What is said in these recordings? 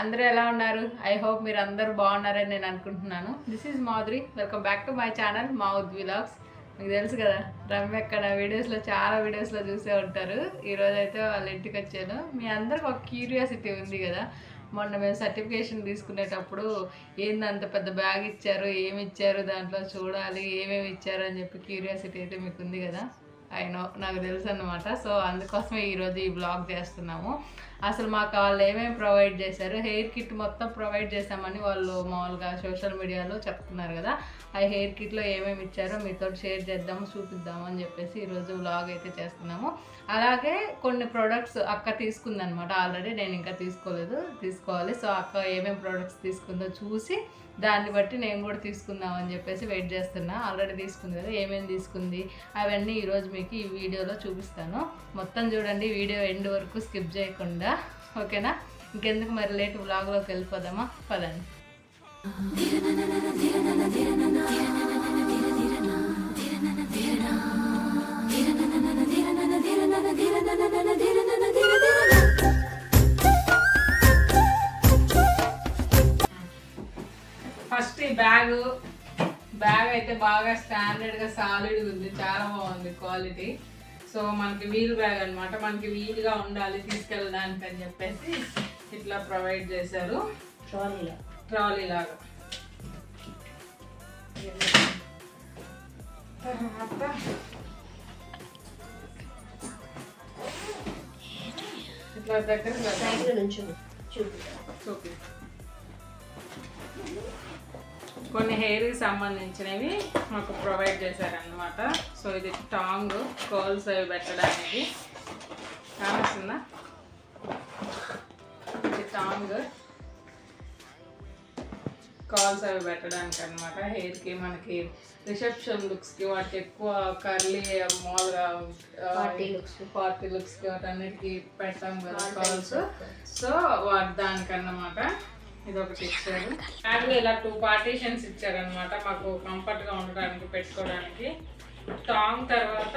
అందరూ ఎలా ఉన్నారు? ఐ హోప్ మీరు అందరూ బాగున్నారని నేను అనుకుంటున్నాను. This is Madhuri. Welcome back to my channel మౌద్ వ్లాగ్స్. మీకు తెలుసు కదా, రమ్యక్క నా వీడియోస్లో చాలా వీడియోస్లో చూసే ఉంటారు. ఈరోజు అయితే వాళ్ళ ఇంటికి వచ్చాను. మీ అందరికి ఒక క్యూరియాసిటీ ఉంది కదా, మొన్న మేము సర్టిఫికేషన్ తీసుకునేటప్పుడు ఏంది అంత పెద్ద బ్యాగ్ ఇచ్చారు, ఏమి ఇచ్చారు, దాంట్లో చూడాలి ఏమేమి ఇచ్చారు అని చెప్పి క్యూరియాసిటీ అయితే మీకు ఉంది కదా. నాకు తెలుసు అన్నమాట. సో అందుకోసమే ఈరోజు ఈ బ్లాగ్ చేస్తున్నాము. అసలు మాకు వాళ్ళు ఏమేమి ప్రొవైడ్ చేశారు, హెయిర్ కిట్ మొత్తం ప్రొవైడ్ చేశామని వాళ్ళు మామూలుగా సోషల్ మీడియాలో చెప్తున్నారు కదా. ఆ హెయిర్ కిట్లో ఏమేమి ఇచ్చారో మీతో షేర్ చేద్దాము, చూపిద్దాము అని చెప్పేసి ఈరోజు వ్లాగ్ అయితే చేస్తున్నాము. అలాగే కొన్ని ప్రోడక్ట్స్ అక్క తీసుకుందనమాట. ఆల్రెడీ నేను ఇంకా తీసుకోవాలి. సో అక్క ఏమేమి ప్రోడక్ట్స్ తీసుకుందో చూసి దాన్ని బట్టి నేను కూడా తీసుకుందామని చెప్పేసి వెయిట్ చేస్తున్నా. ఆల్రెడీ తీసుకుంది కదా, ఏమేమి తీసుకుంది అవన్నీ ఈరోజు మీకు ఈ వీడియోలో చూపిస్తాను. మొత్తం చూడండి, వీడియో ఎండ్ వరకు స్కిప్ చేయకుండా, ఓకేనా? ఇంకెందుకు మరి లేట్, వ్లాగ్లోకి వెళ్ళిపోదామా? పదండి. ఫస్ట్ ఈ బ్యాగ్ అయితే బాగా స్టాండర్డ్గా సాలిడ్గా ఉంది, చాలా బాగుంది క్వాలిటీ. సో మనకి వీల్ బ్యాగ్ అనమాట, మనకి వీలుగా ఉండాలి తీసుకెళ్ళడానికి అని చెప్పేసి ఇట్లా ప్రొవైడ్ చేశారు. ట్రాలీ లాగా. ఇట్లా దగ్గర చూపి కొన్ని హెయిర్కి సంబంధించినవి మాకు ప్రొవైడ్ చేశారనమాట. సో ఇది టాంగ్, కర్ల్స్ అవి పెట్టడానికి కావాల్సిందా. ఇది టాంగ్, కర్ల్స్ అవి పెట్టడానికి అనమాట. హెయిర్కి మనకి రిసెప్షన్ లుక్స్కి, వాటికి ఎక్కువ కర్లీ మామూలుగా పార్టీ లుక్స్కి వాటన్నిటికీ పెడతాం కదా కర్ల్స్. సో దానికన్నమాట ఇది ఒకటి ఇచ్చారు. బ్యాగ్లో ఇలా 2 పార్టీషన్స్ ఇచ్చారనమాట, మాకు కంఫర్ట్గా ఉండడానికి పెట్టుకోవడానికి. టాంగ్ తర్వాత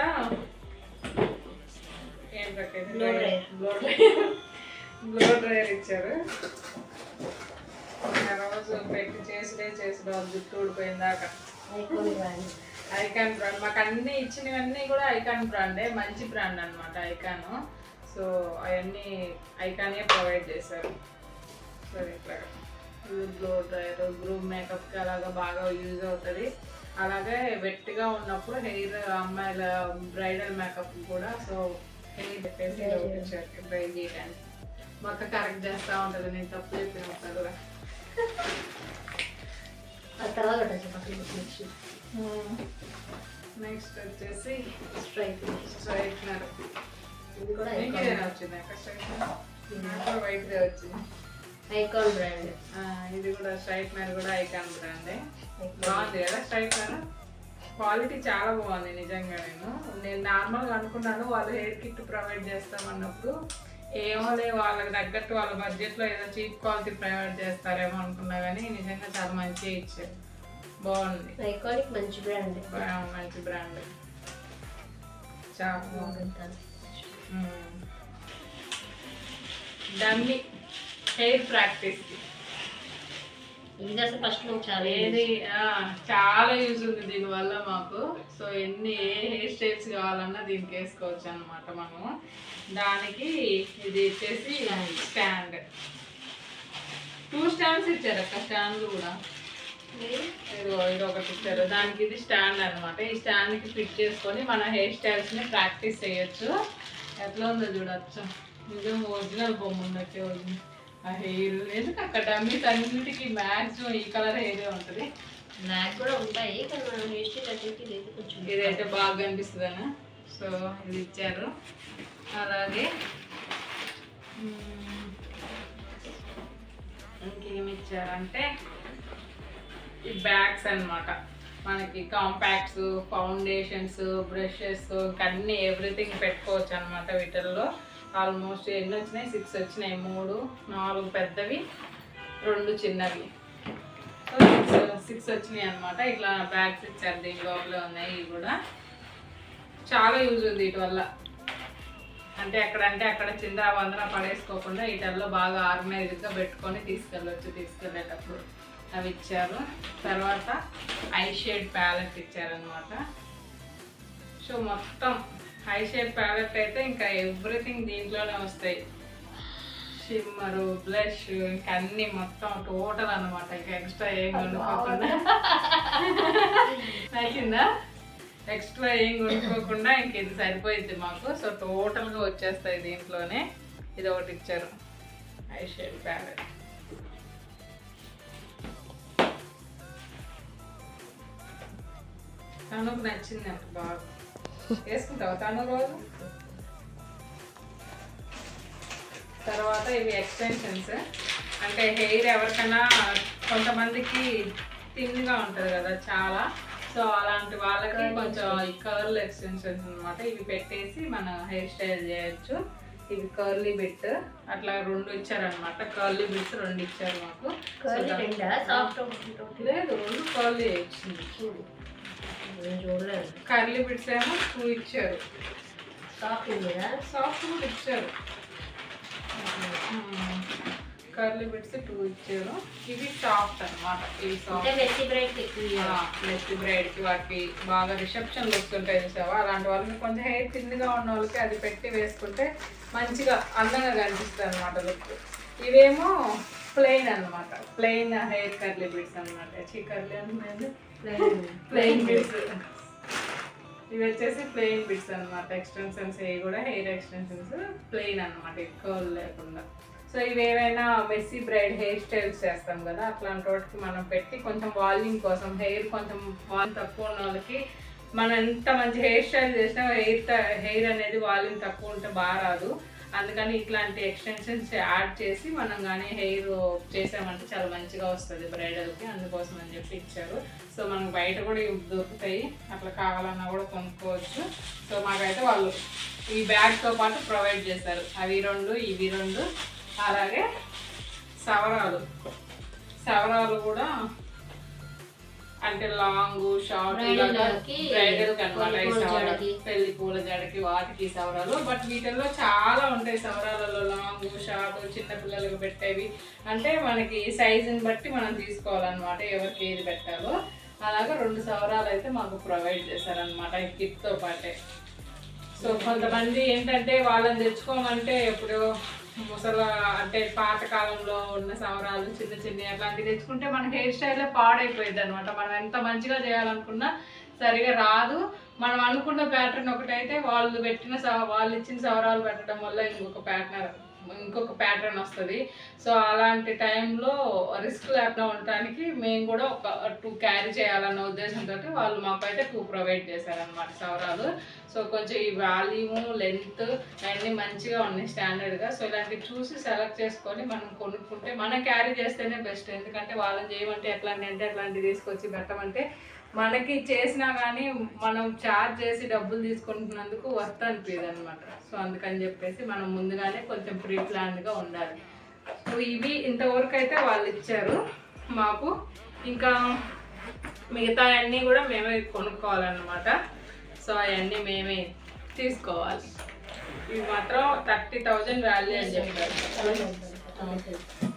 బ్లో డ్రైయర్ ఇచ్చారు. రోజు పెట్టి చేసుడు జుట్టు ఊడిపోయిందాక. ఐకాన్ బ్రాండ్ మాకు అన్ని ఇచ్చినవన్నీ కూడా ఐకాన్ బ్రాండే, మంచి బ్రాండ్ అనమాట ఐకాన్. సో అవన్నీ ఐకానే ప్రొవైడ్ చేశారు. సో ఇట్లా బ్లో డ్రైయర్ గ్రూమ్ మేకప్కి అలాగా బాగా యూజ్ అవుతుంది. అలాగే వెట్టిగా ఉన్నప్పుడు హెయిర్ అమ్మాయిల బ్రైడల్ మేకప్ కూడా. సో హెయిర్ పెట్టేసి డ్రై చేయడానికి మొక్క కరెక్ట్ చేస్తూ ఉంటుంది. నేను తప్పు చెప్పిన కూడా. నెక్స్ట్ వచ్చేసి స్ట్రైట్నర్. ఇంకేదైనా వచ్చింది అక్కడ స్ట్రైట్నర్ వైట్గా వచ్చింది. Icon brand. ఇది కూడా స్ట్రైట్నర్ కూడా ఐకాన్ బ్రాండే. బాగుంది కదా స్ట్రైట్నర్, క్వాలిటీ చాలా బాగుంది నిజంగా. నేను నార్మల్గా అనుకున్నాను వాళ్ళు హెయిర్ కిట్ ప్రొవైడ్ చేస్తామన్నప్పుడు ఏమో వాళ్ళకి తగ్గట్టు వాళ్ళ బడ్జెట్లో ఏదో చీప్ క్వాలిటీ ప్రొవైడ్ చేస్తారేమో అనుకున్నా, కానీ నిజంగా చాలా మంచిగా ఇచ్చారు. బాగుంది. ఐకానిక్ మంచి బ్రాండ్, మంచి బ్రాండ్, చాలా బాగుంది. డమ్మీ హెయిర్ ప్రాక్టీస్కి ఇది అసలు ఫస్ట్ చాలా యూజ్ ఉంది దీనివల్ల మాకు. సో ఏ హెయిర్ స్టైల్స్ కావాలన్నా దీనికి వేసుకోవచ్చు అనమాట మనము. దానికి ఇది వచ్చేసి స్టాండ్, 2 స్టాండ్స్ ఇచ్చారు అక్క. స్టాండ్లు కూడా ఇది ఒకటి ఇచ్చారు. దానికి ఇది స్టాండ్ అనమాట. ఈ స్టాండ్కి ఫిట్ చేసుకొని మన హెయిర్ స్టైల్స్ని ప్రాక్టీస్ చేయొచ్చు. ఎట్లా ఉందో చూడొచ్చు. నిజం ఒరిజినల్ బొమ్మ ఉన్నట్టే ఉంది ఆ హెయిర్. ఎందుకు అక్కడ డమ్మీస్ అన్నింటికి మ్యాక్సిమం ఈ కలర్ హెయిరే ఉంటుంది. నాకు కూడా ఉంటాయి, ఇదైతే బాగా అనిపిస్తుంది అన్న. సో ఇది ఇచ్చారు. అలాగే ఇంకేమి ఇచ్చారంటే ఈ బ్యాగ్స్ అనమాట. మనకి కాంపాక్ట్స్, ఫౌండేషన్స్, బ్రషెస్, అన్నీ ఎవ్రీథింగ్ పెట్టుకోవచ్చు అనమాట వీటిల్లో. ఆల్మోస్ట్ ఎన్ని వచ్చినాయి? 6 వచ్చినాయి. 4 పెద్దవి, 2 చిన్నవి. సో 6 వచ్చినాయి అనమాట. ఇట్లా బ్యాగ్స్ ఇచ్చారు, దీని లోపల ఉన్నాయి. ఇవి కూడా చాలా యూజ్ ఉంది వీటి వల్ల. అంటే అక్కడ చిందర వందన పడేసుకోకుండా వీటల్లో బాగా ఆర్గనైజ్డ్గా పెట్టుకొని తీసుకెళ్ళేటప్పుడు అవి ఇచ్చారు. తర్వాత ఐ షేడ్ ప్యాలెట్ ఇచ్చారనమాట. సో మొత్తం ఐ షేడ్ ప్యాలెట్ అయితే ఇంకా ఎవ్రీథింగ్ దీంట్లోనే వస్తాయి. షిమ్మరు, బ్లష్, ఇంకా అన్ని మొత్తం టోటల్ అనమాట. ఇంకా ఎక్స్ట్రా ఏం కొనుక్కోకుండా నచ్చిందా? ఎక్స్ట్రా ఏం కొనుక్కోకుండా ఇంక ఇది సరిపోయింది మాకు. సో టోటల్గా వచ్చేస్తాయి దీంట్లోనే. ఇది ఒకటి ఇచ్చారు ఐ షేడ్ ప్యాలెట్. తనుకు నచ్చింది అంట బాగా. వేసుకుంటావా తను రోజు? తర్వాత ఇవి ఎక్స్టెన్షన్స్, అంటే హెయిర్ ఎవరికైనా కొంతమందికి థిన్గా ఉంటుంది కదా చాలా. సో అలాంటి వాళ్ళకి కొంచెం ఈ కర్ల్ ఎక్స్టెన్షన్స్ అనమాట. ఇవి పెట్టేసి మన హెయిర్ స్టైల్ చేయొచ్చు. ఇవి కర్లీ బిట్ అట్లా 2 ఇచ్చారనమాట. కర్లీ బిట్స్ 2 ఇచ్చారు మాకు. లేదు 2 కర్లీ ఇచ్చింది. కర్లీ బిట్స్ ఏమో 2 ఇచ్చారు. సాఫ్ట్ కూడా ఇచ్చారు. కర్లీ బిట్స్ 2 ఇచ్చారు. ఇవి సాఫ్ట్ అనమాట. ఇవి సాఫ్ట్ నెత్తి బ్రైడ్కి వాటికి బాగా రిసెప్షన్ లుక్స్ ఉంటాయి చూసావా, అలాంటి వాళ్ళకి కొంచెం హెయిర్ థిన్గా ఉన్న వాళ్ళకి అది పెట్టి వేసుకుంటే మంచిగా అందంగా కనిపిస్తుంది అనమాట లుక్. ఇవేమో ప్లెయిన్ అనమాట. ప్లెయిన్ హెయిర్ కర్లీ బిట్స్ అనమాట. కర్లీ అంటే ప్లెయిన్ బిట్స్. ఇవి వచ్చేసి ప్లెయిన్ బిట్స్ అనమాట. ఎక్స్టెన్షన్స్ ఇవి కూడా హెయిర్ ఎక్స్టెన్షన్స్ ప్లెయిన్ అనమాట, ఎక్కువ లేకుండా. సో ఇవి ఏవైనా మెస్సీ బ్రైడ్ హెయిర్ స్టైల్స్ చేస్తాం కదా, అట్లాంటి వాటికి మనం పెట్టి కొంచెం వాల్యూమ్ కోసం, హెయిర్ కొంచెం వాల్యూమ్ తక్కువ ఉన్న వాళ్ళకి మనం ఎంత మంచి హెయిర్ స్టైల్ చేసినా హెయిర్ అనేది వాల్యూమ్ తక్కువ ఉంటే బాగా రాదు. అందుకని ఇట్లాంటి ఎక్స్టెన్షన్స్ యాడ్ చేసి మనం కానీ హెయిర్ చేసామంటే చాలా మంచిగా వస్తుంది బ్రైడల్కి. అందుకోసం అని చెప్పి ఇచ్చారు. సో మనకు బయట కూడా ఇవి దొరుకుతాయి, అట్లా కావాలన్నా కూడా కొనుక్కోవచ్చు. సో మాకైతే వాళ్ళు ఈ బ్యాగ్తో పాటు ప్రొవైడ్ చేశారు. అవి 2 ఇవి 2. అలాగే సవరాలు కూడా అంటే లాంగ్ షార్ట్ బ్రైడల్ కనమాట. ఈ సవరాలు పెళ్లి పూల జడకి వాటికి సవరాలు. బట్ వీటిల్లో చాలా ఉంటాయి సవరాలలో, లాంగ్ షార్ట్, చిన్న పిల్లలకు పెట్టేవి. అంటే మనకి సైజుని బట్టి మనం తీసుకోవాలన్నమాట, ఎవరికి ఏది పెట్టాలో. అలాగా 2 సవరాలు అయితే మాకు ప్రొవైడ్ చేశారనమాట ఈ కిట్తో పాటే. సో కొంతమంది ఏంటంటే వాళ్ళని తెచ్చుకోమంటే ఎప్పుడు ముసలా అంటే పాతకాలంలో ఉన్న సవరాలు చిన్న చిన్న అట్లాంటివి తెచ్చుకుంటే మన హెయిర్ స్టైలే పాడైపోయింది అనమాట. మనం ఎంత మంచిగా చేయాలనుకున్నా సరిగా రాదు. మనం అనుకున్న ప్యాటర్న్ ఒకటైతే వాళ్ళు ఇచ్చిన సవరాలు పెట్టడం వల్ల ఇంకొక ప్యాటర్న్ వస్తుంది. సో అలాంటి టైంలో రిస్క్ లేకుండా ఉండటానికి మేము కూడా ఒక 2 క్యారీ చేయాలన్న ఉద్దేశంతో వాళ్ళు మాకైతే 2 ప్రొవైడ్ చేశారనమాట సవరాలు. సో కొంచెం ఈ వాల్యూము, లెంత్ అన్నీ మంచిగా ఉన్నాయి స్టాండర్డ్గా. సో ఇలాంటివి చూసి సెలెక్ట్ చేసుకొని మనం కొనుక్కుంటే మనం క్యారీ చేస్తేనే బెస్ట్. ఎందుకంటే వాళ్ళని చేయమంటే అట్లాంటివి తీసుకొచ్చి పెట్టమంటే మనకి చేసినా కానీ మనం ఛార్జ్ చేసి డబ్బులు తీసుకుంటున్నందుకు వర్త్ అనిపించదు అనమాట. సో అందుకని చెప్పేసి మనం ముందుగానే కొంచెం ప్రీ ప్లాన్డ్గా ఉండాలి. సో ఇవి ఇంతవరకు అయితే వాళ్ళు ఇచ్చారు మాకు. ఇంకా మిగతా అన్నీ కూడా మేమే కొనుక్కోవాలన్నమాట. సో అవన్నీ మేమే తీసుకోవాలి. ఇవి మాత్రం 30,000 వాల్యూ అని చెప్పారు.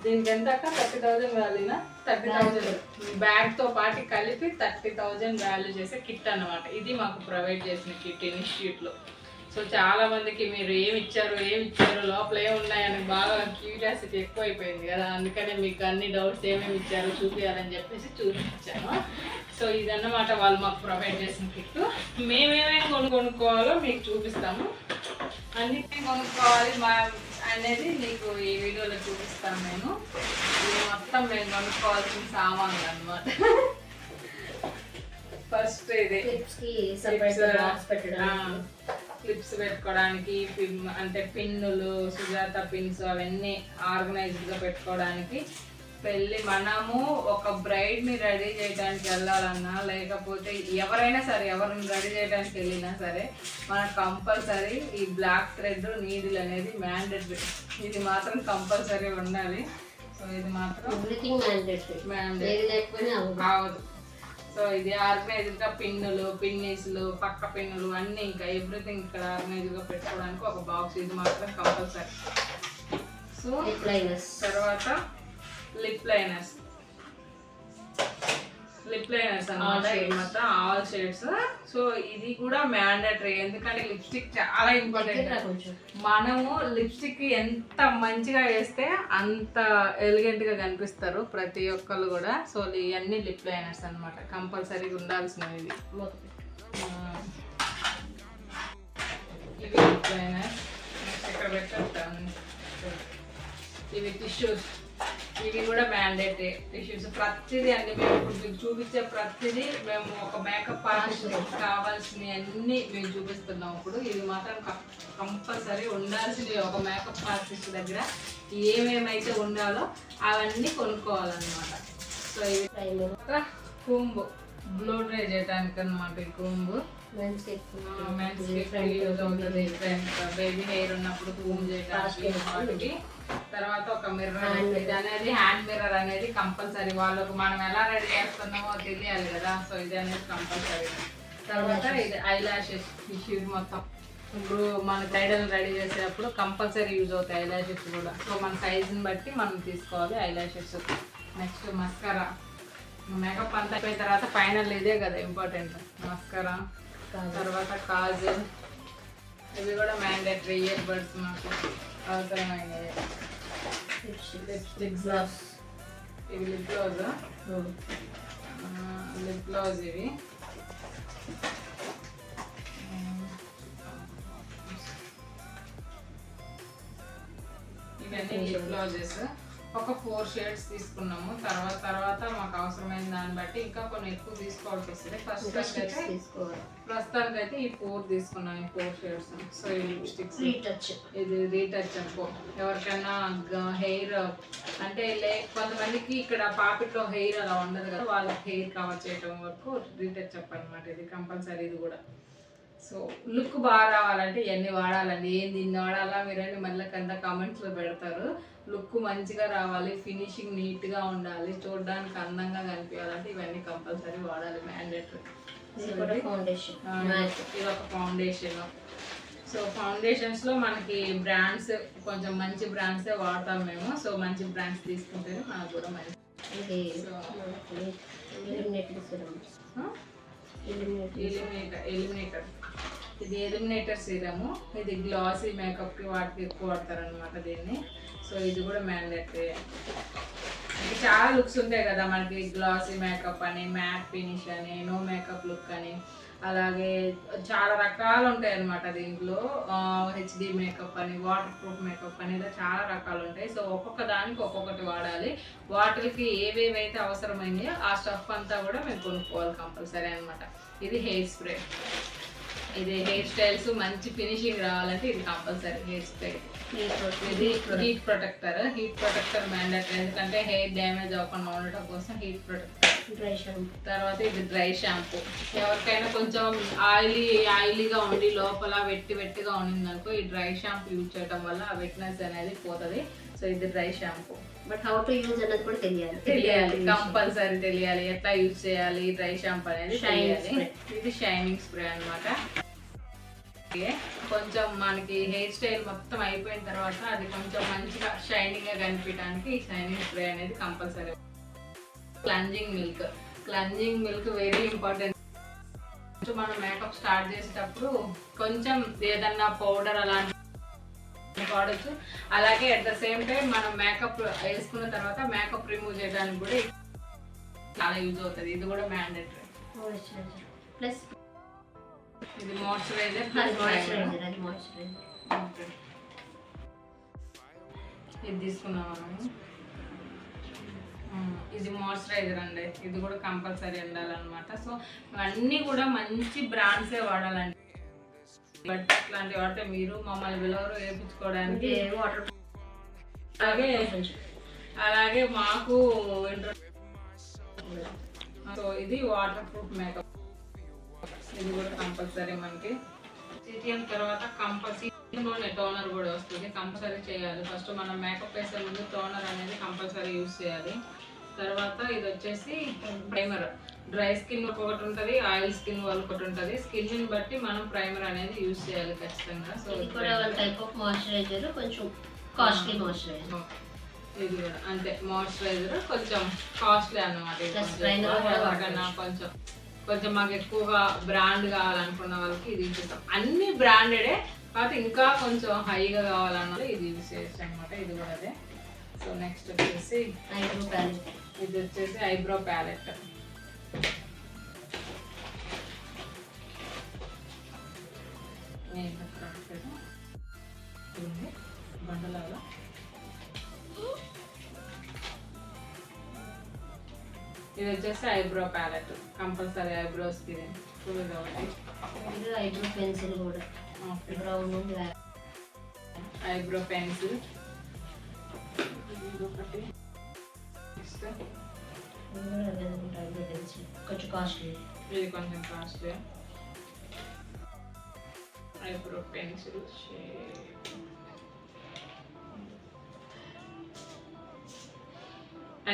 దీనికి ఎంత 30,000 వాల్యూనా? 30,000 బ్యాగ్తో పాటు కలిపి 30,000 వాల్యూ చేసే కిట్ అన్నమాట. ఇది మాకు ప్రొవైడ్ చేసిన కిట్ ఇన్స్టిట్యూట్లో. సో చాలా మందికి మీరు ఏమి ఇచ్చారు లోపల ఏమున్నాయని బాగా క్యూరియాసిటీ ఎక్కువైపోయింది కదా, అందుకనే మీకు అన్ని డౌట్స్ ఏమేమి ఇచ్చారో చూపించాలని చెప్పేసి చూపించాను. సో ఇదన్నమాట వాళ్ళు మాకు ప్రొవైడ్ చేసిన కిట్. మేమేమేమి కొనుక్కోవాలో మీకు చూపిస్తాము. అన్నిటినీ కొనుక్కోవాలి అనేది మీకు ఈ వీడియోలో చూపిస్తాను నేను. ఇది మొత్తం మేము కొనుక్కోవాల్సిన సామాన్లు అన్నమాట. ఫస్ట్ ఇది క్లిప్స్ పెట్టుకోవడానికి, అంటే పిన్నులు, సుజాత పిన్స్ అవన్నీ ఆర్గనైజ్డ్గా పెట్టుకోవడానికి. మనము ఒక బ్రైడ్ని రెడీ చేయడానికి వెళ్ళాలన్నా, లేకపోతే ఎవరైనా సరే ఎవరిని రెడీ చేయడానికి వెళ్ళినా సరే మనకు కంపల్సరీ ఈ బ్లాక్ థ్రెడ్ నీడిల్ అనేది మ్యాండేటరీ. ఇది మాత్రం కంపల్సరీ ఉండాలి. సో ఇది మాత్రం మ్యాండేటరీ అవదు. సో ఇది ఆర్గనైజ్డ్గా పిన్నులు, పిన్నీస్లు, పక్క పిన్నులు అన్నీ ఇంకా ఎవ్రీథింగ్ ఇక్కడ ఆర్గనైజ్డ్గా పెట్టుకోవడానికి ఒక బాక్స్ ఇది మాత్రం కంపల్సరీ. సో తర్వాత లిప్ లైనర్స్ అన్నమాట, ఇది మొత్తం ఆల్ షేడ్స్. సో ఇది కూడా మ్యాండేటరీ, ఎందుకంటే లిప్స్టిక్ చాలా ఇంపార్టెంట్. మనము లిప్స్టిక్ ఎంత మంచిగా వేస్తే అంత ఎలిగెంట్గా కనిపిస్తారు ప్రతి ఒక్కళ్ళు కూడా. సో ఇవన్నీ లిప్ లైనర్స్ అనమాట, కంపల్సరీగా ఉండాల్సినవి. ఇవి లిప్ లైనర్స్. ఇక్కడ పెట్టాను. ఇవి టిష్యూస్, ఇవి కూడా మ్యాండేటరీ టిష్యూస్. ప్రతిదీ అండి మేము ఇప్పుడు మీకు చూపించే ప్రతిదీ మేము ఒక మేకప్ ఆర్టిస్ట్ కావాల్సినవి అన్నీ మేము చూపిస్తున్నాం ఇప్పుడు. ఇది మాత్రం కంపల్సరీ ఉండాల్సినవి. ఒక మేకప్ ఆర్టిస్ట్ దగ్గర ఏమేమైతే ఉండాలో అవన్నీ కొనుక్కోవాలన్నమాట. సో ఇవి కుంబు, బ్లో డ్రై చేయడానికి అనమాట. ఈ కుంబు బేబీ హెయిర్ ఉన్నప్పుడు కూమ్ చేయడానికి వాటికి. తర్వాత ఒక మిర్రర్, ఇది అనేది హ్యాండ్ మిర్రర్ అనేది కంపల్సరీ. వాళ్ళకు మనం ఎలా రెడీ చేస్తున్నామో తెలియాలి కదా, సో ఇది అనేది కంపల్సరీ. తర్వాత ఇది ఐ లాషెస్, ఈ షీట్ మొత్తం ఇప్పుడు మన ఐడల్ రెడీ చేసేటప్పుడు కంపల్సరీ యూజ్ అవుతాయి ఐ లాషెస్ కూడా. సో మన సైజుని బట్టి మనం తీసుకోవాలి I lashes. Next mascara, makeup అంతా అయిపోయిన తర్వాత ఫైనల్ ఇదే కదా ఇంపార్టెంట్, మస్కరా. తర్వాత కాజల్, ఇవి కూడా మ్యాండేటరీ. ఇయర్ బడ్స్ మాకు అవసరమైనవి. లిప్స్టిక్ గ్లాస్, ఇవి లిప్ గ్లాస్, లిప్ గ్లాస్ ఇవి. ఇవన్నీ లిప్ గ్లాసెస్. ఒక 4 షేడ్స్ తీసుకున్నాము. తర్వాత మాకు అవసరమైన దాన్ని బట్టి ఇంకా కొన్ని ఎక్కువ తీసుకోవాల్సి వస్తుంది. ప్రస్తుతానికి అయితే ఈ 4 తీసుకున్నాం, ఈ 4 షేడ్స్. సో ఈ లిప్స్టిక్స్, ఇది రీటచ్ అనుకో. ఎవరికైనా హెయిర్ అంటే కొంతమందికి ఇక్కడ పాపిట్లో హెయిర్ అలా ఉండదు కదా, వాళ్ళకి హెయిర్ కవర్ చేయడం వరకు రీటచ్ అప్ అనమాట. ఇది కంపల్సరీ ఇది కూడా. సో లుక్ బాగా రావాలంటే ఇవన్నీ వాడాలండి. ఏంది ఇన్ని వాడాలా మీరండి మళ్ళీ కింద కామెంట్స్లో పెడతారు. లుక్ మంచిగా రావాలి, ఫినిషింగ్ నీట్గా ఉండాలి, చూడడానికి అందంగా కనిపించాలంటే ఇవన్నీ కంపల్సరీ వాడాలి, మ్యాండేటరీ. ఇది ఒక ఫౌండేషన్. సో ఫౌండేషన్స్లో మనకి బ్రాండ్స్ కొంచెం మంచి బ్రాండ్సే వాడతాం మేము. సో మంచి బ్రాండ్స్ తీసుకుంటేనే మనకు కూడా మంచి. ఎలిమినేటర్, ఇది ఎలిమినేటర్ సీరము. ఇది గ్లాసీ మేకప్కి వాటికి ఎక్కువ వాడతారు అనమాట దీన్ని. సో ఇది కూడా మ్యాండేటరీ. ఇంకా చాలా లుక్స్ ఉంటాయి కదా మనకి, గ్లాసీ మేకప్ అని, మ్యాట్ ఫినిష్ అని, నో మేకప్ లుక్ అని, అలాగే చాలా రకాలు ఉంటాయి అన్నమాట దీంట్లో. హెచ్డి మేకప్ అని, వాటర్ ప్రూఫ్ మేకప్ అని, ఇలా చాలా రకాలు ఉంటాయి. సో ఒక్కొక్క దానికి ఒక్కొక్కటి వాడాలి. వాటికి ఏవేవైతే అవసరమైందో ఆ స్టఫ్ అంతా కూడా మేము కొనుక్కోవాలి కంపల్సరీ అనమాట. ఇది హెయిర్ స్ప్రే, ఇది హెయిర్ స్టైల్స్ మంచి ఫినిషింగ్ రావాలంటే ఇది కంపల్సరీ హెయిర్ స్ప్రే. ఇది హీట్ ప్రొటెక్టర్ మ్యాండేటరీ, ఎందుకంటే హెయిర్ డ్యామేజ్ అవ్వకుండా ఉండటం కోసం హీట్ ప్రొటెక్టర్. తర్వాత ఇది డ్రై షాంపూ. ఎవరికైనా కొంచెం ఆయిలీగా ఉండి లోపల వెట్టిగా ఉండింది అనుకో, ఈ డ్రై షాంపూ యూజ్ చేయడం వల్ల ఆ వెట్నెస్ అనేది పోతుంది. సో ఇది dry shampoo. But how to use అనేది కూడా తెలియాలి కంపల్సరీ తెలియాలి, ఎట్లా యూజ్ చేయాలి డ్రై షాంపూ అనేది తెలియాలి. ఇది షైనింగ్ స్ప్రే అనమాట. కొంచెం మనకి హెయిర్ స్టైల్ మొత్తం అయిపోయిన తర్వాత అది కొంచెం మంచిగా షైనింగ్గా కనిపించడానికి ఈ షైనింగ్ స్ప్రే అనేది compulsory. Cleansing milk very important. మనం మేకప్ స్టార్ట్ చేసేటప్పుడు కొంచెం ఏదన్నా పౌడర్ అలాంటి వాడచ్చు. అలాగే అట్ ద సేమ్ టైం మనం మేకప్ వేసుకున్న తర్వాత మేకప్ రిమూవ్ చేయడానికి కూడా చాలా యూజ్ అవుతుంది. ఇది కూడా మ్యాండేటరీ. ప్లస్ ఇది మాయిశ్చరైజర్. ఇది తీసుకున్నాం మనం. ఇది మాయిశ్చరైజర్ అండి, ఇది కూడా కంపల్సరీ ఉండాలన్నమాట. సో అన్నీ కూడా మంచి బ్రాండ్సే వాడాలండి. బట్ ఇట్లాంటివి వాడితే మీరు మమ్మల్ని విలువరు వేయించుకోవడానికి. అలాగే మాకు సో ఇది వాటర్ ప్రూఫ్ మేకప్, ఇది కూడా కంపల్సరీ మనకి. సిటిఎం తర్వాత కంపల్సరీలోనే టోనర్ కూడా వస్తుంది, కంపల్సరీ చేయాలి. ఫస్ట్ మనం మేకప్ వేసే ముందు టోనర్ అనేది కంపల్సరీ యూజ్ చేయాలి. తర్వాత ఇది వచ్చేసి ప్రైమర్. డ్రై స్కిన్ ఒకటి ఉంటుంది, ఆయిల్ స్కిన్ ఒకటి ఉంటుంది. స్కిన్ బట్టి మనం ప్రైమర్ అనేది యూజ్ చేయాలి ఖచ్చితంగా. సో ఇది కూడా వన్ టైప్ ఆఫ్ మాయిశ్చరైజర్, కొంచెం కాస్ట్లీ మాయిశ్చరైజర్. ఇది కూడా అంతే, మాయిశ్చరైజర్ కొంచెం కాస్ట్లీ అన్నమాట. కొంచెం కొంచెం మాకు ఎక్కువగా బ్రాండ్ కావాలనుకున్న వాళ్ళకి ఇది ఇస్తాం. అన్ని బ్రాండెడే, కాకపోతే ఇంకా కొంచెం హైగా కావాలన్నది ఇది యూజ్ చేయొచ్చు అనమాట. ఇది కూడా అదే. సో నెక్స్ట్ వచ్చేసి ఐబ్రో ప్యాలెట్. ఇది వచ్చేసి ఐబ్రో ప్యాలెట్. బండలాగా ఇది వచ్చేసి ఐబ్రో ప్యాలెట్, కంపల్సరీ ఐబ్రోస్ కి. ఇది ఐబ్రో పెన్సిల్ కూడా, brown eyebrow pencil. Eyebrow pencil కొంచెం కాస్ట్లీ. ఇది కొంచెం costly. Eyebrow pencil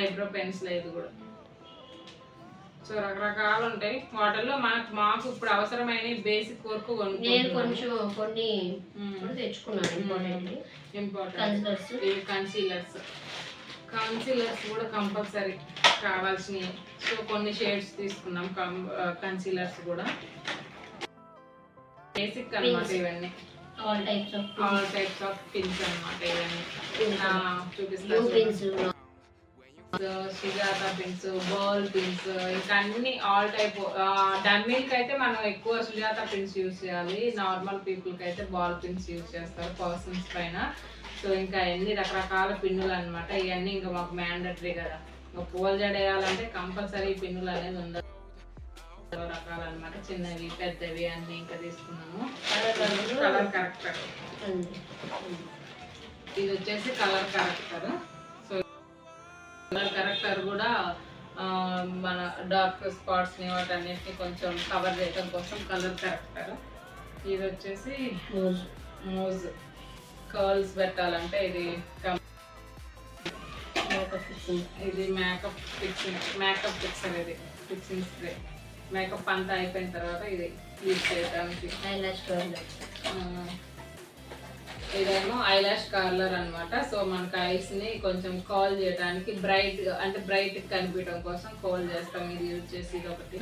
eyebrow pencil. ఇది కూడా సో రకరకాలు ఉంటాయి వాటిల్లో. మాకు ఇప్పుడు అవసరమైన బేసిక్ వరకు నేను కొంచెం కొన్ని తెచ్చుకున్నాను. ఇంపార్టెంట్ కన్సీలర్స్ కూడా కంపల్సరీ కావాల్సినవి. సో కొన్ని షేడ్స్ తీసుకున్నాం కన్సీలర్స్ కూడా. బేసిక్ అన్నమాట ఇవన్నీ. ఆల్ టైప్స్ ఆఫ్ పిన్స్ అన్నమాట ఇవన్నీ. చూపిస్తాను. సుజాత పిన్స్, బాల్ పిన్స్, ఇంకా అన్ని ఆల్ టైప్. డమ్మీకి అయితే మనం ఎక్కువ సుజాత పిన్స్ యూజ్ చేయాలి. నార్మల్ పీపుల్కి అయితే బాల్ పిన్స్ యూజ్ చేస్తారు పర్సన్స్ పైన. సో ఇంకా ఎన్ని రకరకాల పిన్నులు అనమాట. ఇవన్నీ ఇంకా మాకు మ్యాండటరీ కదా. పూల జడ వేయాలంటే కంపల్సరీ పిన్నులు అనేది ఉండాలి. రకాలు అనమాట, చిన్నవి పెద్దవి అన్ని ఇంకా తీసుకున్నాము. Colour corrector. ఇది వచ్చేసి కలర్ కరెక్టర్. కలర్ కరెక్టర్ కూడా మన డార్క్ స్పాట్స్ ని వాటన్నిటిని కొంచెం కవర్ చేయడం కోసం కలర్ కరెక్టర్. ఇది వచ్చేసి మోజ్, కర్ల్స్ పెట్టాలంటే ఇది ఇది మేకప్ ఫిక్సర్. ఇది ఫిక్సింగ్ స్ప్రే. మేకప్ అంతా అయిపోయిన తర్వాత ఇది యూజ్ చేయడానికి. ఇదేమో ఐలాష్ కలర్ అన్నమాట. సో మనకి ఐస్ ని కొంచెం కాల్ చేయడానికి, బ్రైట్ అంటే బ్రైట్ కనిపించడం కోసం కాల్ చేస్తాం. ఇది యూజ్ చేసి ఇది ఒకటి.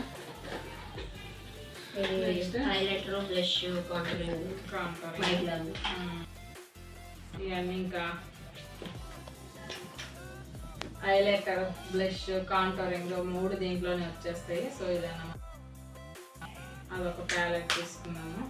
ఇవన్నీ ఇంకా ఐలైనర్, బ్లష్, కాంటోరింగ్ 3 దీంట్లోనే వచ్చేస్తాయి. సో ఇదన్నమాట. అదొక ప్యాలెట్ తీసుకున్నాము.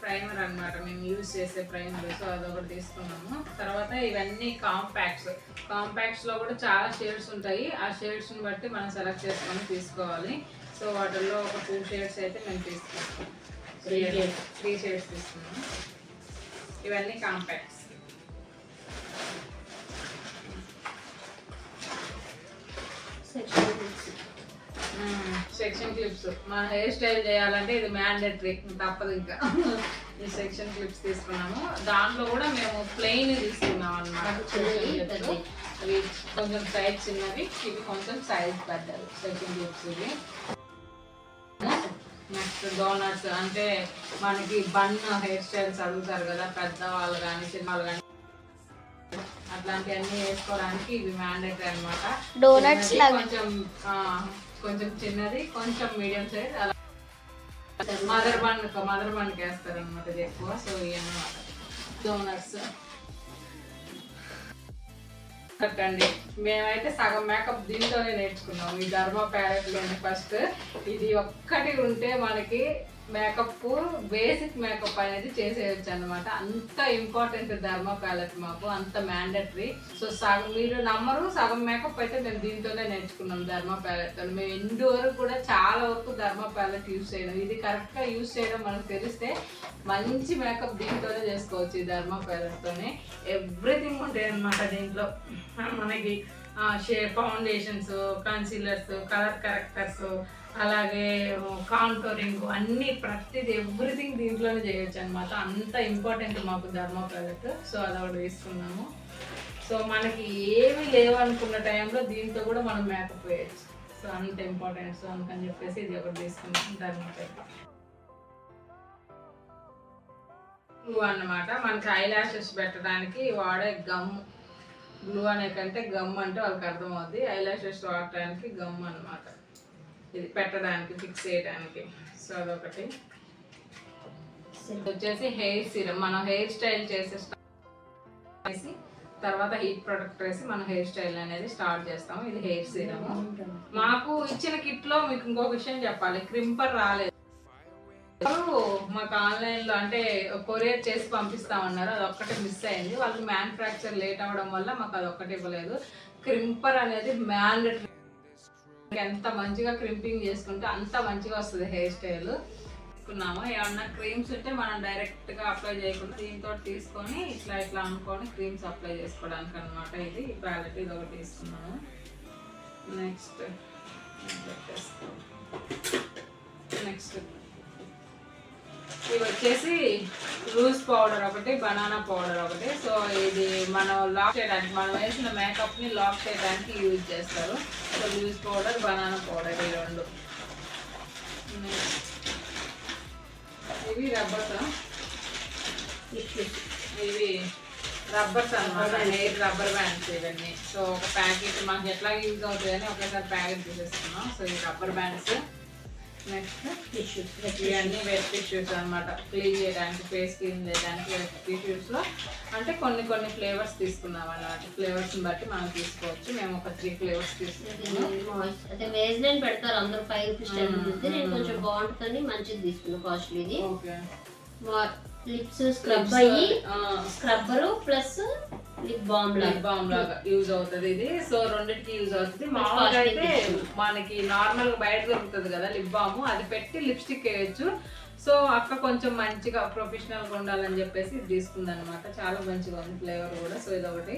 ప్రైమర్ అన్నమాట, మేము యూజ్ చేసే ప్రైమర్. సో అదొకటి తీసుకున్నాము. తర్వాత ఇవన్నీ కాంపాక్ట్స్ లో కూడా చాలా షేడ్స్ ఉంటాయి. ఆ షేడ్స్ ని బట్టి మనం సెలెక్ట్ చేసుకొని తీసుకోవాలి. సో వాటిల్లో ఒక 2 షేడ్స్ అయితే మేము తీసుకున్నాం. 3 షేడ్స్ తీసుకున్నాం. ఇవన్నీ కాంపాక్ట్స్. Section clips. మన హెయిర్ స్టైల్ చేయాలంటే ఇది మ్యాండేటరీ, తప్పదు ఇంకా. ఈ సెక్షన్ క్లిప్స్ తీసుకున్నాము. దాంట్లో కూడా మేము ప్లెయిన్ తీసుకున్నాం అన్నమాట. అవి కొంచెం సైజ్ చిన్నవి, ఇవి కొంచెం సైజ్ పెద్దవి సెక్షన్ క్లిప్స్. ఇవి నెక్స్ట్ డోనట్స్, అంటే మనకి బన్ హెయిర్ స్టైల్స్ అడుగుతారు కదా పెద్దవాళ్ళు కానీ చిన్నవాళ్ళు కానీ, అట్లాంటివన్నీ వేసుకోవడానికి ఇవి మ్యాండేటరీ అన్నమాట. డోనట్స్ కొంచెం చిన్నది, కొంచెం మీడియం సైజ్, అలా మదర్ బండ్కి వేస్తారు అనమాట ఇది ఎక్కువ. సో ఇవన్నమాట డోనట్స్. అండి మేమైతే సగం మేకప్ దీంతోనే నేర్చుకున్నాం, ఈ ధర్మా ప్యాలెట్లోనే. ఫస్ట్ ఇది ఒక్కటి ఉంటే మనకి మేకప్, బేసిక్ మేకప్ అనేది చేసేయచ్చు అనమాట. అంత ఇంపార్టెంట్ ధర్మా ప్యాలెట్ మాకు, అంత మ్యాండటరీ. సో సగం, మీరు నమ్మరు, సగం మేకప్ అయితే మేము దీంతోనే నేర్చుకున్నాం ధర్మా ప్యాలెట్. మేము ఎండు వరకు కూడా చాలా వరకు ధర్మా ప్యాలెట్ యూజ్ చేయడం, ఇది కరెక్ట్గా యూజ్ చేయడం మనకు తెలిస్తే మంచి మేకప్ దీంతోనే చేసుకోవచ్చు. ఈ ధర్మా ప్యాలెట్తోనే ఎవ్రీథింగ్ ఉంటాయి అనమాట దీంట్లో. మనకి ఫౌండేషన్స్, కన్సీలర్స్, కలర్ కరెక్టర్స్, అలాగే కాంటోరింగ్ అన్ని ప్రతిది ఎవ్రీథింగ్ దీంట్లోనే చేయొచ్చు అనమాట. అంత ఇంపార్టెంట్ మాకు ధర్మా ప్యాలెట్. సో అది ఒకటి తీసుకున్నాము. సో మనకి ఏమీ లేవు అనుకున్న టైంలో దీంతో కూడా మనం మేకప్ వేయచ్చు. సో అంత ఇంపార్టెంట్. సో అందుకని చెప్పేసి ఇది ఒకటి తీసుకున్నాం ధర్మా ప్యాలెట్. గ్లూ అన్నమాట. మనకి ఐ లాషెస్ పెట్టడానికి వాడే గమ్. గ్లూ అనే కంటే గమ్ అంటే వాళ్ళకి అర్థమవుద్ది. ఐ లాషెస్ వాడటానికి గమ్ అన్నమాట. ఇది పెట్టడానికి ఫిక్స్ చేయడానికి. సో అదొకటి. వచ్చేసి హెయిర్ సీరం. మనం హెయిర్ స్టైల్ చేసి తర్వాత హీట్ ప్రొడక్ట్ వేసి మనం హెయిర్ స్టైల్ అనేది స్టార్ట్ చేస్తాము. ఇది హెయిర్ సీరము. మాకు ఇచ్చిన కిట్ లో మీకు ఇంకొక విషయం చెప్పాలి, క్రింపర్ రాలేదు. మాకు ఆన్లైన్ లో అంటే కొరియర్ చేసి పంపిస్తామన్నారు, అది ఒక్కటే మిస్ అయింది. వాళ్ళు మ్యానుఫ్యాక్చర్ లేట్ అవ్వడం వల్ల మాకు అది ఒక్కటి ఇవ్వలేదు. క్రింపర్ అనేది మ్యాండేటరీ. ఎంత మంచిగా క్రింపింగ్ చేసుకుంటే అంత మంచిగా వస్తుంది హెయిర్ స్టైల్. తీసుకున్నాము. ఏమన్నా క్రీమ్స్ ఉంటే మనం డైరెక్ట్ గా అప్లై చేయకుండా దీంతో తీసుకొని ఇట్లా ఇట్లా అనుకొని క్రీమ్స్ అప్లై చేసుకోవడానికి అనమాట. ఇది ప్యాలెట్ ఇది ఒకటి తీసుకున్నాము. నెక్స్ట్ ఇవి వచ్చేసి లూజ్ పౌడర్ ఒకటి, బనానా పౌడర్ ఒకటి. సో ఇది మనం లాక్ చేయడానికి, మనం వేసిన మేకప్ ని లాక్ చేయడానికి యూజ్ చేస్తారు. So loose powder, banana powder ఈ రెండు. ఇవి రబ్బర్స్. ఇవి రబ్బర్స్ అనమాట, హెయిర్ రబ్బర్ బ్యాండ్స్ ఇవన్నీ. సో ఒక ప్యాకెట్ మనకి ఎట్లా యూజ్ అవుతుంది అని ఒకేసారి ప్యాకెట్ తీసేసుకున్నాం. సో ఈ రబ్బర్ బ్యాండ్స్. Next tissues. ఇవన్నీ వెట్ టిష్యూస్ అనమాట, క్లీన్ చేయడానికి, ఫేస్ క్లీన్ చేయడానికి వెట్ టిష్యూస్లో అంటే కొన్ని ఫ్లేవర్స్ తీసుకున్నాం అన్నమాట. ఫ్లేవర్స్ని బట్టి మనం తీసుకోవచ్చు. మేము ఒక 3 ఫ్లేవర్స్ తీసుకున్నాం. అయితే వేజ్లైన్ పెడతారు అందరూ 5 రూపీస్ 10 రూపీస్. నేను కొంచెం బాగుంటుందని మంచిది తీసుకున్నాను, కాస్ట్లీది. లిప్స్ స్క్రబ్ అయ్యి స్క్రబ్బరు ప్లస్ లిప్ బామ్ లాగా యూజ్ అవుతుంది ఇది. సో రెండింటికి యూజ్ అవుతుంది. మామూలుగా అయితే మనకి నార్మల్ గా బయట దొరుకుతుంది కదా లిప్ బామ్, అది పెట్టి లిప్స్టిక్ వేయచ్చు. సో అక్క కొంచెం మంచిగా ప్రొఫెషనల్ గా ఉండాలని చెప్పేసి ఇది తీసుకుంది అనమాట. చాలా మంచిగా ఉంది ఫ్లేవర్ కూడా. సో ఇదొకటి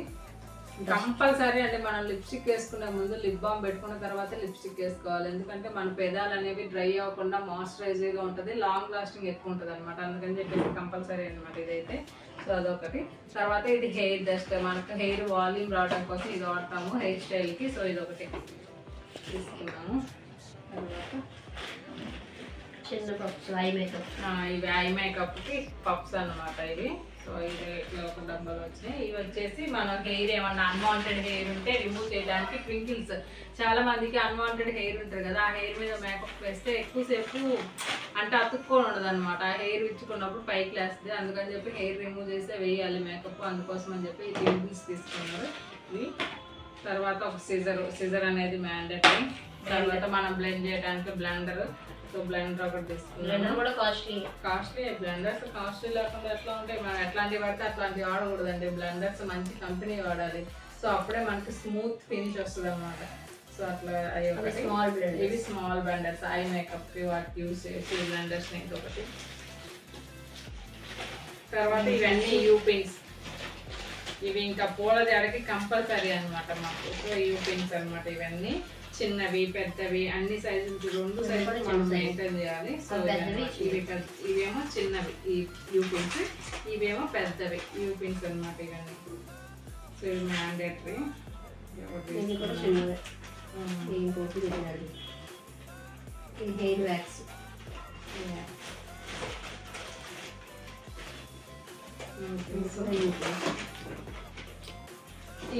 కంపల్సరీ అంటే మనం లిప్స్టిక్ వేసుకునే ముందు లిప్ బామ్ పెట్టుకున్న తర్వాత లిప్స్టిక్ వేసుకోవాలి. ఎందుకంటే మన పెదాలు అనేవి డ్రై అవ్వకుండా మాయిశ్చరైజర్గా ఉంటుంది, లాంగ్ లాస్టింగ్ ఎక్కువ ఉంటుంది అనమాట. అందుకని చెప్పేసి కంపల్సరీ అనమాట ఇదైతే. సో అదొకటి. తర్వాత ఇది హెయిర్ డస్ట్, మనకు హెయిర్ వాల్యూమ్ రావడం కోసం ఇది వాడతాము హెయిర్ స్టైల్కి. సో ఇదొకటి తీసుకున్నాము. తర్వాత చిన్న పప్స్, ఐ మేకప్. ఇవి ఐ మేకప్కి పప్స్ అనమాట ఇవి. సో ఇది ఇట్లా ఒక డబ్బాలు వచ్చినాయి. ఇవి వచ్చేసి మన హెయిర్ ఏమన్నా అన్వాంటెడ్ హెయిర్ ఉంటే రిమూవ్ చేయడానికి ట్వింకిల్స్. చాలా మందికి అన్వాంటెడ్ హెయిర్ ఉంటుంది కదా, ఆ హెయిర్ మీద మేకప్ వేస్తే ఎక్కువసేపు అంటే అతుక్కొని ఉండదు అనమాట. ఆ హెయిర్ ఇచ్చుకున్నప్పుడు పైకి లేస్తుంది. అందుకని చెప్పి హెయిర్ రిమూవ్ చేస్తే వేయాలి మేకప్, అందుకోసం అని చెప్పి ఈ ట్వింకిల్స్ తీసుకున్నారు ఇవి. తర్వాత ఒక సిజర్ అనేది మ్యాండేటరీ. తర్వాత మనం బ్లెండ్ చేయడానికి బ్లెండర్. సో బ్లెండర్ ఒకటి తీసుకున్నాం. కూడా కాస్ట్లీ బ్లెండర్స్. కాస్ట్లీ లేకుండా ఎట్లా ఉంటాయి, మనం ఎట్లాంటివి పడితే అట్లాంటివి వాడకూడదండి. బ్లెండర్స్ మంచి కంపెనీ వాడాలి. సో అప్పుడే మనకి స్మూత్ ఫినిష్ వస్తుంది అనమాట. సో అట్లా ఇవి స్మాల్ బ్లెండర్స్ ఐ మేకప్ కి వాటికి యూజ్ చేసి బ్లెండర్స్ ఒకటి. తర్వాత ఇవన్నీ యూ పిన్స్. ఇవి ఇంకా పూల జడకి కంపల్సరీ అనమాట మాకు. సో యూ పిన్స్ అనమాట. ఇవన్నీ చిన్నవి పెద్దవి అన్ని సైజులు, 2 సైజులు మనం మెయింటైన్ చేయాలి. సో ఇవేమో చిన్నవి ఈ యూ పిన్స్, ఇవేమో పెద్దవి యూ పిన్స్ అనమాట ఇవన్నీ. సో ఇవి మ్యాండేటరీ. Hair wax.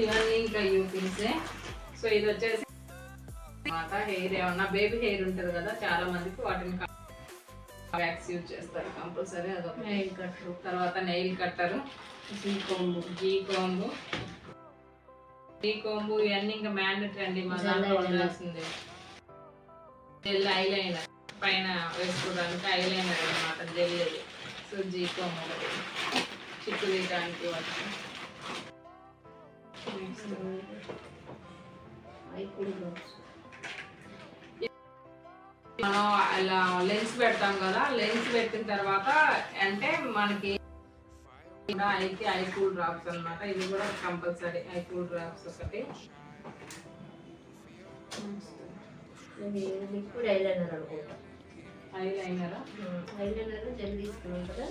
ఇవన్నీ ఇంకా యూ పిన్సే. సో ఇది వచ్చేసి హెయిర్ ఏమన్నా బేబీ హెయిర్ ఉంటుంది కదా, చాలా మందికి వాటిని వ్యాక్స్ యూజ్ చేస్తారు కంపల్సరీ. అదొక నెయిల్ కట్టర్. తర్వాత నెయిల్ కట్టరు, జీ కోంబు ఇవన్నీ ఇంకా మ్యాండేటరీ అండి. మా దాంట్లో ఉండాల్సిందే. జెల్ ఐలైనర్ పైన వేసుకోవడానికి ఐలైనర్ అనమాట, జెల్. సో జీ కోంబు చిక్కు తీయడానికి వాటికి. మనం అలా లెన్స్ పెడతాం కదా, లెన్స్ పెట్టిన తర్వాత అంటే మనకి ఐకి ఐ కూల్ డ్రాప్స్ అనమాట. ఇది కూడా కంపల్సరీ ఐ కూల్ డ్రాప్స్ ఒకటి. ఇది లిక్విడ్ ఐలైనర్ అనుకుంటా. ఐలైనరా? ఐలైనర్ జెల్ తీసుకున్నాం కదా.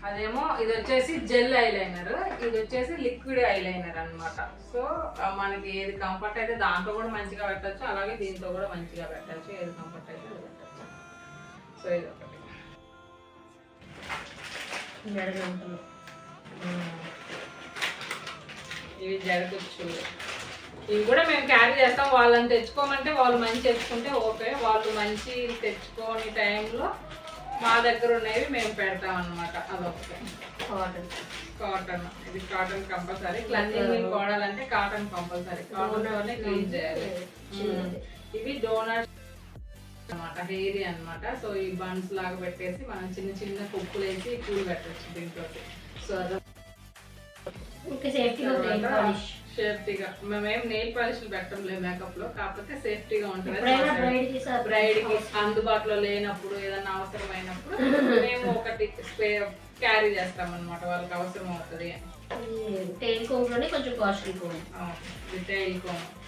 అదేమో ఇది వచ్చేసి జెల్ ఐలైనర్, ఇది వచ్చేసి లిక్విడ్ ఐలైనర్ అన్నమాట. సో మనకి ఏది కంఫర్ట్ అయితే దాంట్లో కూడా మంచిగా పెట్టచ్చు, అలాగే దీంతో కూడా మంచిగా పెట్టచ్చు, ఏది కంఫర్ట్ అయితే అది పెట్టచ్చు. సో ఇది ఒకటి జడగంటలు, ఇవి జరగచ్చు. ఇవి కూడా మేము క్యారీ చేస్తాం. వాళ్ళని తెచ్చుకోమంటే వాళ్ళు మంచి తెచ్చుకుంటే ఓకే, వాళ్ళు మంచి తెచ్చుకోని టైంలో మా దగ్గర ఉన్నవి మేము పెడతాం అన్నమాట. అదొకటి. కాటన్, కాటన్, ఇది కాటన్ కంపల్సరీ. క్లీనింగ్ వాడాలంటే కాటన్ కంపల్సరీ, కాటన్ క్లీన్ చేయాలి. ఇవి డోనట్ అన్నమాట, హెయిరీ అన్నమాట. సో ఈ బన్స్ లాగా పెట్టేసి మనం చిన్న చిన్న కుప్పులు వేసి పూలు పెట్టచ్చు దీంతో. సో అదే సేఫ్టీగా మేమేం నెయిల్ పాలిష్ పెట్టడం లేదు మేకప్ లో, కాకపోతే సేఫ్టీగా ఉంటుంది. బ్రైడ్ కి అందుబాటులో లేనప్పుడు ఏదైనా అవసరమైనప్పుడు మేము ఒకటి క్యారీ చేస్తాం అన్నమాట, వాళ్ళకి అవసరం అవుతుంది. టైల్ కోమ్ లోనే కొంచెం కాస్ట్లీ కోమ్.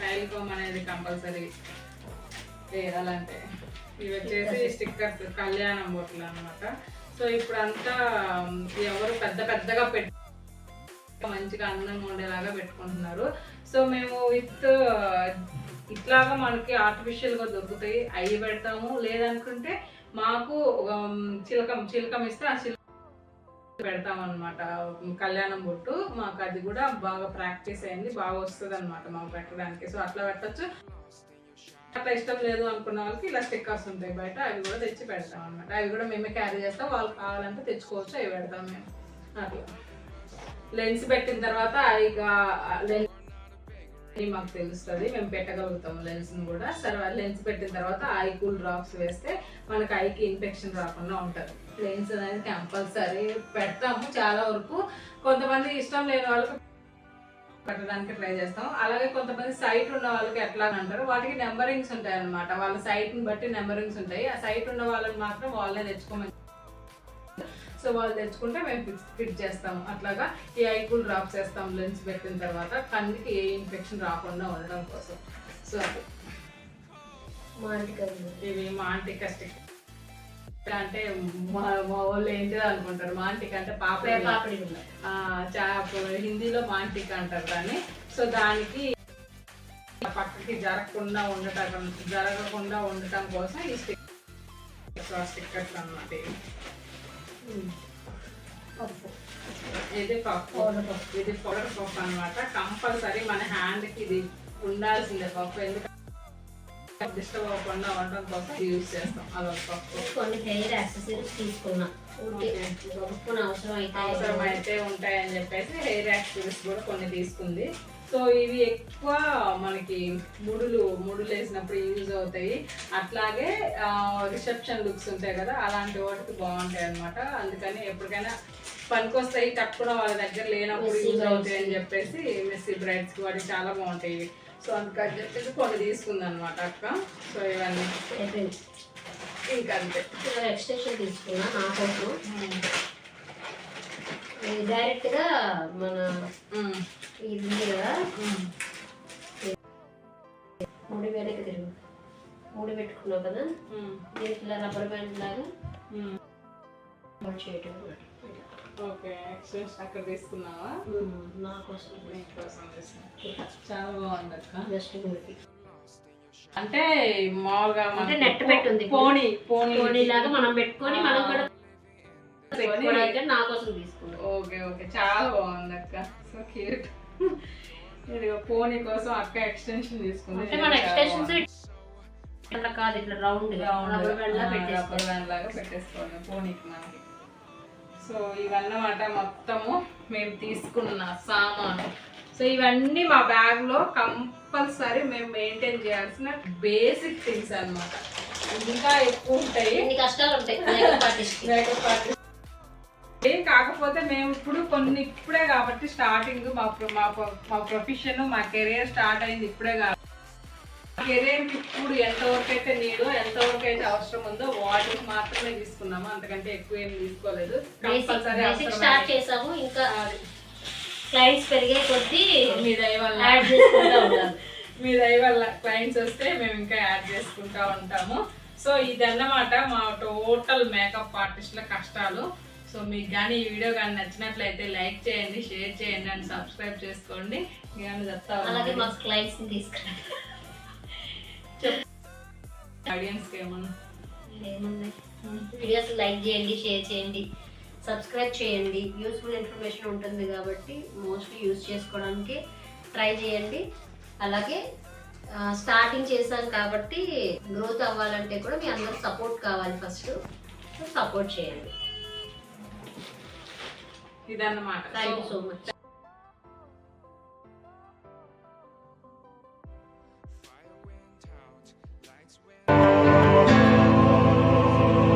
టైల్ కోమ్ అనేది కంపల్సరీ వేయాలంటే. ఇవి వచ్చేసి స్టిక్కర్స్, కళ్యాణం బొట్లు అన్నమాట. సో ఇప్పుడు అంతా ఎవరు పెద్దగా పెట్టి మంచిగా అందంగా ఉండేలాగా పెట్టుకుంటున్నారు. సో మేము విత్ ఇట్లాగా మనకి ఆర్టిఫిషియల్ గా దొరుకుతాయి, అవి పెడతాము. లేదనుకుంటే మాకు చిలకం ఇస్తే ఆ చిలక పెడతాం అనమాట. కళ్యాణం బొట్టు మాకు అది కూడా బాగా ప్రాక్టీస్ అయింది, బాగా వస్తుంది అనమాట మాకు పెట్టడానికి. సో అట్లా పెట్టచ్చు. అట్లా ఇష్టం లేదు అనుకున్న వాళ్ళకి ఇలా స్టిక్కర్స్ ఉంటాయి బయట, అవి కూడా తెచ్చి పెడతాం అనమాట. అవి కూడా మేమే క్యారీ చేస్తాం, వాళ్ళు కావాలంటే తెచ్చుకోవచ్చు, అవి పెడతాం మేము. అట్లా లెన్స్ పెట్టిన తర్వాత మాకు తెలుస్తుంది, మేము పెట్టగలుగుతాము లెన్స్ కూడా. సరే లెన్స్ పెట్టిన తర్వాత ఐ కూల్ డ్రాప్స్ వేస్తే మనకి ఐకి ఇన్ఫెక్షన్ రాకుండా ఉంటుంది. లెన్స్ అనేది కంపల్సరీ పెడతాము చాలా వరకు. కొంతమంది ఇష్టం లేని వాళ్ళకి పెట్టడానికి ట్రై చేస్తాం. అలాగే కొంతమంది సైట్ ఉన్న వాళ్ళకి ఎట్లా అంటారు, వాటికి నెంబరింగ్స్ ఉంటాయి అనమాట. వాళ్ళ సైట్ని బట్టి నెంబరింగ్స్ ఉంటాయి. ఆ సైట్ ఉన్న వాళ్ళకి మాత్రం వాళ్ళే తెచ్చుకోమని. సో వాళ్ళు తెచ్చుకుంటే మేము ఫిట్ చేస్తాము. అట్లాగా ఈ ఐకూల్ డ్రాప్స్ వేస్తాం లెన్స్ పెట్టిన తర్వాత, కన్నుకి ఏ ఇన్ఫెక్షన్ రాకుండా ఉండడం కోసం. సో అది ఇవి మాంటికా స్టిక్ అంటే మా వాళ్ళు ఏంటిదో అనుకుంటారు. మాంటికా అంటే పాపడి, హిందీలో మాంటికా అంటారు దాన్ని. సో దానికి పక్కకి జరగకుండా ఉండటం కోసం ఈ స్టిక్కర్స్ అన్నమాట. ఇది పప్పు, ఇది పౌడర్ పప్పు అనమాట. కంపల్సరీ మన హ్యాండ్కి ఇది ఉండాల్సిందే పప్పు, ఎందుకంటే డిస్టర్బ్ అవ్వకుండా ఉండడం కోసం యూజ్ చేస్తాం. అదొక పప్పు. కొన్ని హెయిర్ యాక్సెసరీస్ తీసుకున్నా, అవసరం అయితే ఉంటాయని చెప్పేసి హెయిర్ యాక్సెసరీస్ కూడా కొన్ని తీసుకుంది. సో ఇవి ఎక్కువ మనకి ముడులు వేసినప్పుడు యూజ్ అవుతాయి. అట్లాగే రిసెప్షన్ లుక్స్ ఉంటాయి కదా, అలాంటి వాటికి బాగుంటాయి అనమాట. అందుకని ఎప్పటికైనా పనికొస్తాయి, కట్టుకున్న వాళ్ళ దగ్గర లేనప్పుడు యూజ్ అవుతాయి అని చెప్పేసి మెస్సీ బ్రైడ్స్కి వాటికి చాలా బాగుంటాయి. సో అందుకని చెప్పేసి కొన్ని తీసుకుంది అనమాట అక్క. సో ఇవన్నీ ఇంకా అంతే. ఎక్స్టెన్షన్ తీసుకున్నా నా కోసం. డైరెక్ట్ గా మన ఇది కదా, ముడి వెనక్కి తిరుగు, ముడి పెట్టుకున్నావు కదా, దీనికి ఇలా రబ్బర్ బ్యాండ్ లాగా చేయటం. ఓకే, అక్కడ తీసుకున్నావా? నా కోసం చాలా బాగుంది అక్క. జస్ట్ గురికి అంటే మామూలుగా అంటే నెట్ పెట్టుంది, పోనీ లాగా మనం పెట్టుకొని మనం కూడా నా కోసం తీసుకున్నాం. ఓకే ఓకే, చాలా బాగుంది అక్క. So cute. ఇది పోనీ కోసం అక్క ఎక్స్టెన్షన్ తీసుకుంది. అంటే మన ఎక్స్టెన్షన్స్ ఇట్లా కాదు, ఇట్లా రౌండ్ రబ్బర్ బ్యాండ్ లాగా పెట్టేసుకోండి పోనీకి మనకి. సో ఇవన్నమాట మొత్తము మేము తీసుకున్న సామాను. సో ఇవన్నీ మా బ్యాగ్లో కంపల్సరీ మేము మెయింటైన్ చేయాల్సిన బేసిక్ థింగ్స్ అన్నమాట. ఇంకా ఎక్కువ ఉంటాయి, కష్టాలు ఉంటాయి మేకప్ ఆర్టిస్ట్. కాకపోతే మేము ఇప్పుడే కాబట్టి స్టార్టింగ్ మా ప్రొఫెషన్, మా కెరియర్ స్టార్ట్ అయింది ఇప్పుడే కాబట్టి కెరీర్కి ఇప్పుడు ఎంతవరకు అయితే నీడో, ఎంతవరకు అయితే అవసరం ఉందో వాటికి మాత్రమే తీసుకున్నాము. అంతకంటే ఎక్కువ ఏం తీసుకోలేదు. కంపల్సరీ స్టార్ట్ చేసాము. ఇంకా క్లయింట్స్ పెరిగే కొద్దీ మీ దయ వల్ల మీ దయ వల్ల క్లయింట్స్ వస్తే మేము ఇంకా యాడ్ చేసుకుంటూ ఉంటాము. సో ఇదన్నమాట మా టోటల్ మేకప్ ఆర్టిస్టుల కష్టాలు. సో మీకు కానీ ఈ వీడియో కానీ నచ్చినట్లయితే లైక్ చేయండి, షేర్ చేయండి అండ్ సబ్స్క్రైబ్ చేసుకోండి. అలాగే మా క్లయింట్స్ని తీసుకురండి. ఆడియన్స్కి ఏమన్నా ఏమున్నాయి, వీడియోస్ లైక్ చేయండి, షేర్ చేయండి, సబ్స్క్రైబ్ చేయండి. యూస్ఫుల్ ఇన్ఫర్మేషన్ ఉంటుంది కాబట్టి మోస్ట్లీ యూస్ చేసుకోవడానికి ట్రై చేయండి. అలాగే స్టార్టింగ్ చేశాను కాబట్టి గ్రోత్ అవ్వాలంటే కూడా మీ అందరూ సపోర్ట్ కావాలి. ఫస్ట్ సపోర్ట్ చేయండి. ఇదన్నమాట. Thank you so much.